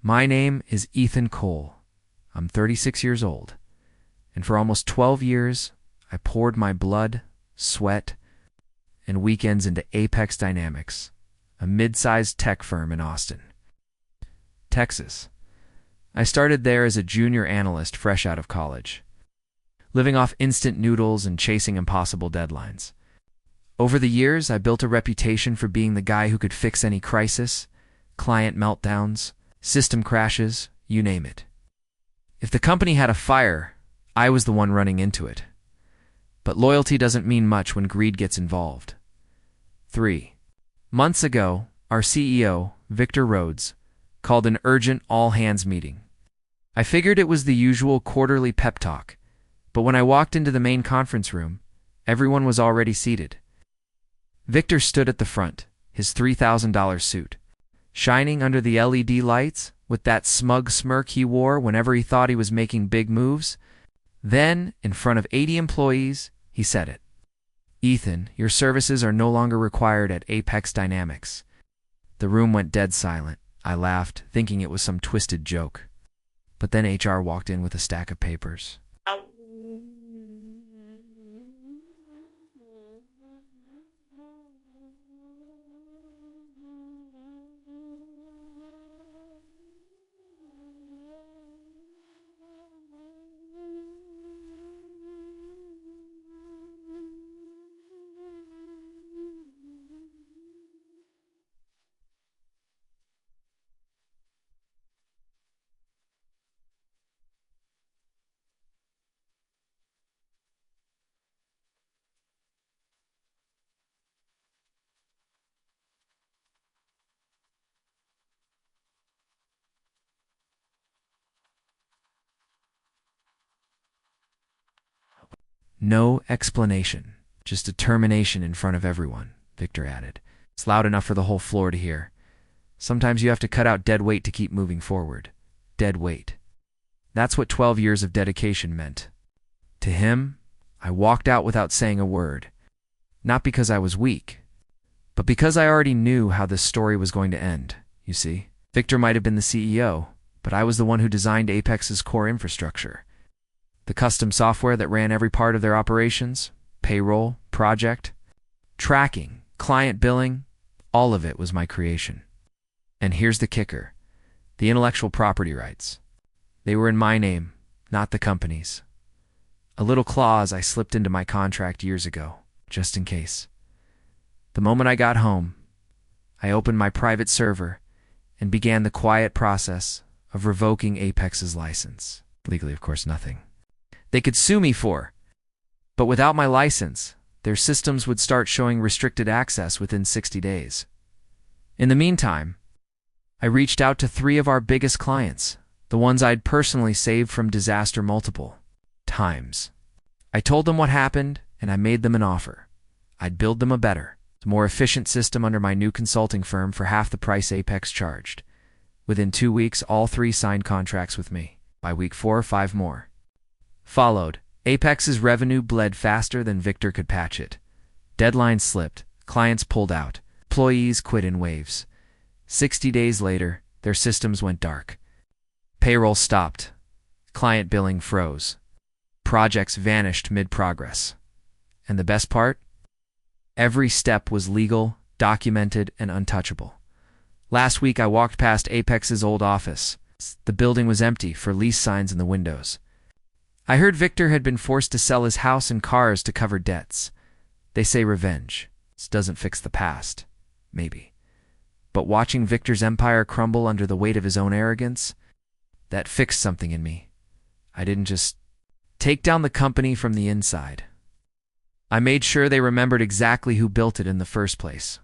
My name is Ethan Cole. I'm 36 years old, and for almost 12 years, I poured my blood, sweat, and weekends into Apex Dynamics, a mid-sized tech firm in Austin, Texas. I started there as a junior analyst fresh out of college, living off instant noodles and chasing impossible deadlines. Over the years, I built a reputation for being the guy who could fix any crisis, client meltdowns, system crashes, you name it. If the company had a fire, I was the one running into it. But loyalty doesn't mean much when greed gets involved. 3 months ago, our CEO, Victor Rhodes, called an urgent all-hands meeting. I figured it was the usual quarterly pep talk, but when I walked into the main conference room, everyone was already seated. Victor stood at the front, his $3,000 suit, shining under the LED lights with that smug smirk he wore whenever he thought he was making big moves. Then, in front of 80 employees, he said it. "Ethan, your services are no longer required at Apex Dynamics." The room went dead silent. I laughed, thinking it was some twisted joke. But then HR walked in with a stack of papers. "No explanation, just determination in front of everyone," Victor added. "It's loud enough for the whole floor to hear. Sometimes you have to cut out dead weight to keep moving forward. Dead weight." That's what 12 years of dedication meant. To him, I walked out without saying a word. Not because I was weak, but because I already knew how this story was going to end, you see. Victor might have been the CEO, but I was the one who designed Apex's core infrastructure. The custom software that ran every part of their operations, payroll, project, tracking, client billing, all of it was my creation. And here's the kicker: the intellectual property rights. They were in my name, not the company's. A little clause I slipped into my contract years ago, just in case. The moment I got home, I opened my private server and began the quiet process of revoking Apex's license. Legally, of course, nothing they could sue me for. But without my license, their systems would start showing restricted access within 60 days. In the meantime, I reached out to 3 of our biggest clients, the ones I'd personally saved from disaster multiple times. I told them what happened, and I made them an offer. I'd build them a better, more efficient system under my new consulting firm for half the price Apex charged. Within 2 weeks, all 3 signed contracts with me. By week 4, 5 more followed. Apex's revenue bled faster than Victor could patch it. Deadlines slipped, clients pulled out, employees quit in waves. 60 days later, their systems went dark. Payroll stopped. Client billing froze. Projects vanished mid-progress. And the best part? Every step was legal, documented, and untouchable. Last week, I walked past Apex's old office. The building was empty, for lease signs in the windows. I heard Victor had been forced to sell his house and cars to cover debts. They say revenge doesn't fix the past. Maybe. But watching Victor's empire crumble under the weight of his own arrogance, that fixed something in me. I didn't just take down the company from the inside. I made sure they remembered exactly who built it in the first place.